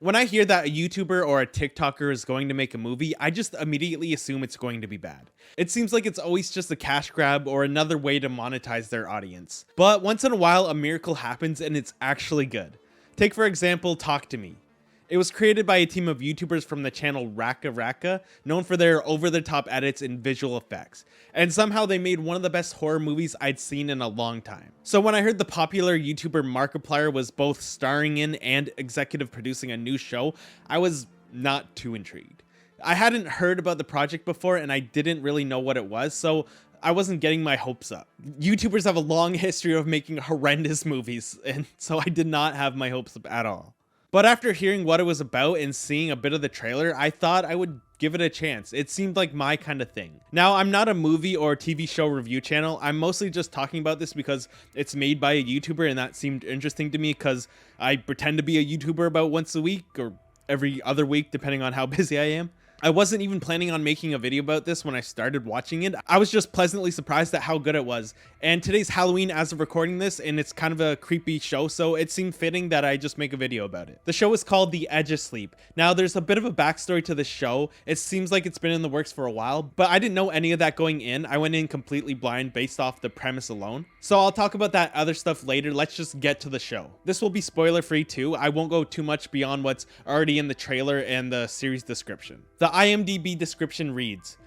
When I hear that a YouTuber or a TikToker is going to make a movie, I just immediately assume it's going to be bad. It seems like it's always just a cash grab or another way to monetize their audience. But once in a while, a miracle happens and it's actually good. Take for example, Talk to Me. It was created by a team of YouTubers from the channel Raka Raka, known for their over-the-top edits and visual effects. And somehow they made one of the best horror movies I'd seen in a long time. So when I heard the popular YouTuber Markiplier was both starring in and executive producing a new show, I was not too intrigued. I hadn't heard about the project before and I didn't really know what it was, so I wasn't getting my hopes up. YouTubers have a long history of making horrendous movies, and so I did not have my hopes up at all. But after hearing what it was about and seeing a bit of the trailer, I thought I would give it a chance. It seemed like my kind of thing. Now, I'm not a movie or TV show review channel. I'm mostly just talking about this because it's made by a YouTuber and that seemed interesting to me because I pretend to be a YouTuber about once a week or every other week, depending on how busy I am. I wasn't even planning on making a video about this when I started watching it. I was just pleasantly surprised at how good it was. And today's Halloween as of recording this, and it's kind of a creepy show, so it seemed fitting that I just make a video about it. The show is called The Edge of Sleep. Now, there's a bit of a backstory to the show. It seems like it's been in the works for a while, but I didn't know any of that going in. I went in completely blind based off the premise alone. So I'll talk about that other stuff later. Let's just get to the show. This will be spoiler free too. I won't go too much beyond what's already in the trailer and the series description. The IMDb description reads,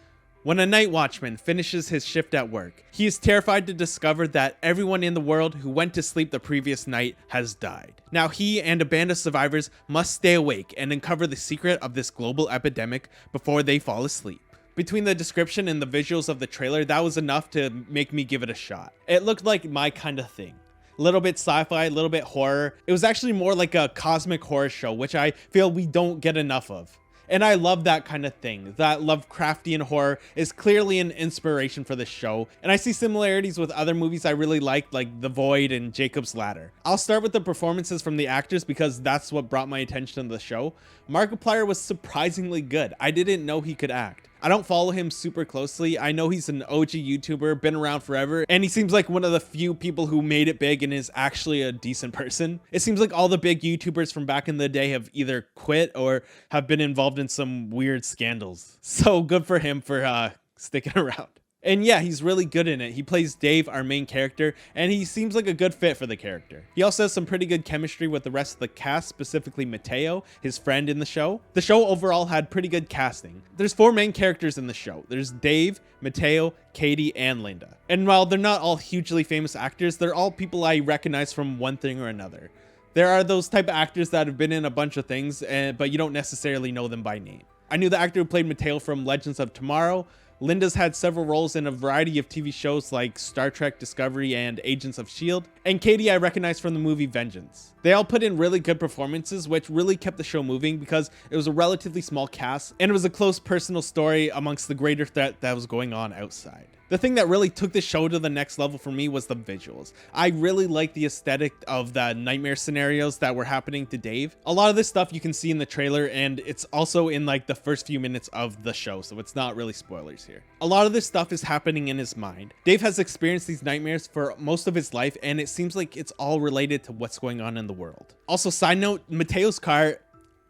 when a night watchman finishes his shift at work, he is terrified to discover that everyone in the world who went to sleep the previous night has died. Now he and a band of survivors must stay awake and uncover the secret of this global epidemic before they fall asleep. Between the description and the visuals of the trailer, that was enough to make me give it a shot. It looked like my kind of thing. A little bit sci-fi, a little bit horror. It was actually more like a cosmic horror show, which I feel we don't get enough of. And I love that kind of thing. That Lovecraftian horror is clearly an inspiration for this show, and I see similarities with other movies I really liked, like The Void and Jacob's Ladder. I'll start with the performances from the actors because that's what brought my attention to the show. Markiplier was surprisingly good. I didn't know he could act. I don't follow him super closely. I know he's an OG YouTuber, been around forever, and he seems like one of the few people who made it big and is actually a decent person. It seems like all the big YouTubers from back in the day have either quit or have been involved in some weird scandals. So good for him for sticking around. And yeah, he's really good in it. He plays Dave, our main character, and he seems like a good fit for the character. He also has some pretty good chemistry with the rest of the cast, specifically Mateo, his friend in the show. The show overall had pretty good casting. There's 4 main characters in the show. There's Dave, Mateo, Katie, and Linda. And while they're not all hugely famous actors, they're all people I recognize from one thing or another. There are those type of actors that have been in a bunch of things, but you don't necessarily know them by name. I knew the actor who played Mateo from Legends of Tomorrow. Linda's had several roles in a variety of TV shows like Star Trek Discovery and Agents of S.H.I.E.L.D. And Katie I recognize from the movie Vengeance. They all put in really good performances, which really kept the show moving because it was a relatively small cast and it was a close personal story amongst the greater threat that was going on outside. The thing that really took the show to the next level for me was the visuals. I really liked the aesthetic of the nightmare scenarios that were happening to Dave. A lot of this stuff you can see in the trailer, and it's also in like the first few minutes of the show, so it's not really spoilers here. A lot of this stuff is happening in his mind. Dave has experienced these nightmares for most of his life, and it seems like it's all related to what's going on in the world. Also, side note, Mateo's car,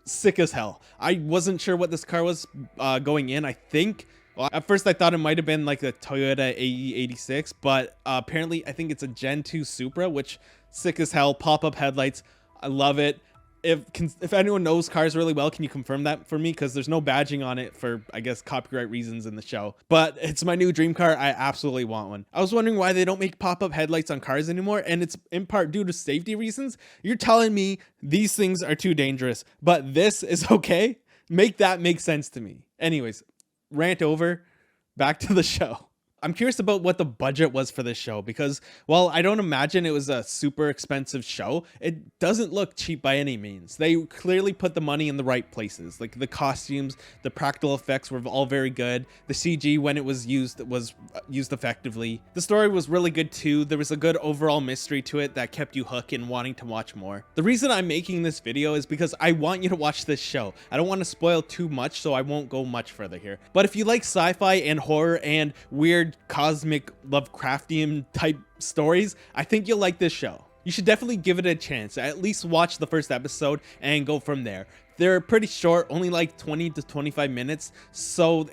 sick as hell. I wasn't sure what this car was going in. I think well, at first I thought it might have been like a Toyota AE86, but apparently I think it's a Gen 2 Supra, which sick as hell, pop-up headlights. I love it. If anyone knows cars really well, can you confirm that for me? Because there's no badging on it for, I guess, copyright reasons in the show. But it's my new dream car. I absolutely want one. I was wondering why they don't make pop-up headlights on cars anymore, and it's in part due to safety reasons. You're telling me these things are too dangerous, but this is okay? Make that make sense to me. Anyways, rant over, back to the show. I'm curious about what the budget was for this show because while I don't imagine it was a super expensive show, it doesn't look cheap by any means. They clearly put the money in the right places. Like the costumes, the practical effects were all very good. The CG, when it was used effectively. The story was really good too. There was a good overall mystery to it that kept you hooked and wanting to watch more. The reason I'm making this video is because I want you to watch this show. I don't want to spoil too much, so I won't go much further here. But if you like sci-fi and horror and weird cosmic Lovecraftian type stories, I think you'll like this show. You should definitely give it a chance. At least watch the first episode and go from there. They're pretty short, only like 20 to 25 minutes. So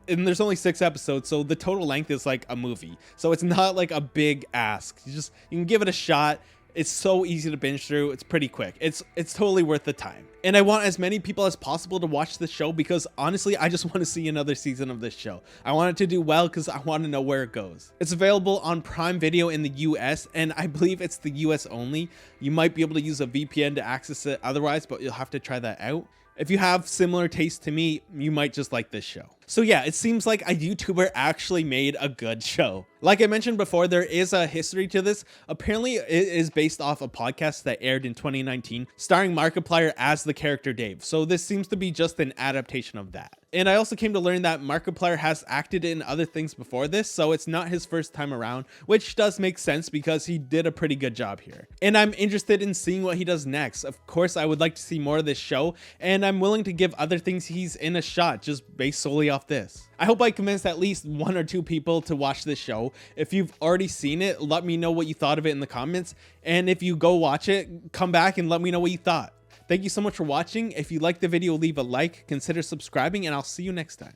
and there's only 6 episodes, so the total length is like a movie. So it's not like a big ask. You can give it a shot. It's so easy to binge through. It's pretty quick. It's totally worth the time. And I want as many people as possible to watch this show because honestly, I just want to see another season of this show. I want it to do well because I want to know where it goes. It's available on Prime Video in the US, and I believe it's the US only. You might be able to use a VPN to access it otherwise, but you'll have to try that out. If you have similar taste to me, you might just like this show. So yeah, it seems like a YouTuber actually made a good show. Like I mentioned before, there is a history to this. Apparently, it is based off a podcast that aired in 2019, starring Markiplier as the character Dave. So this seems to be just an adaptation of that. And I also came to learn that Markiplier has acted in other things before this, so it's not his first time around, which does make sense because he did a pretty good job here. And I'm interested in seeing what he does next. Of course, I would like to see more of this show, and I'm willing to give other things he's in a shot just based solely off this. I hope I convinced at least 1 or 2 people to watch this show. If you've already seen it, let me know what you thought of it in the comments. And if you go watch it, come back and let me know what you thought. Thank you so much for watching. If you liked the video, leave a like, consider subscribing, and I'll see you next time.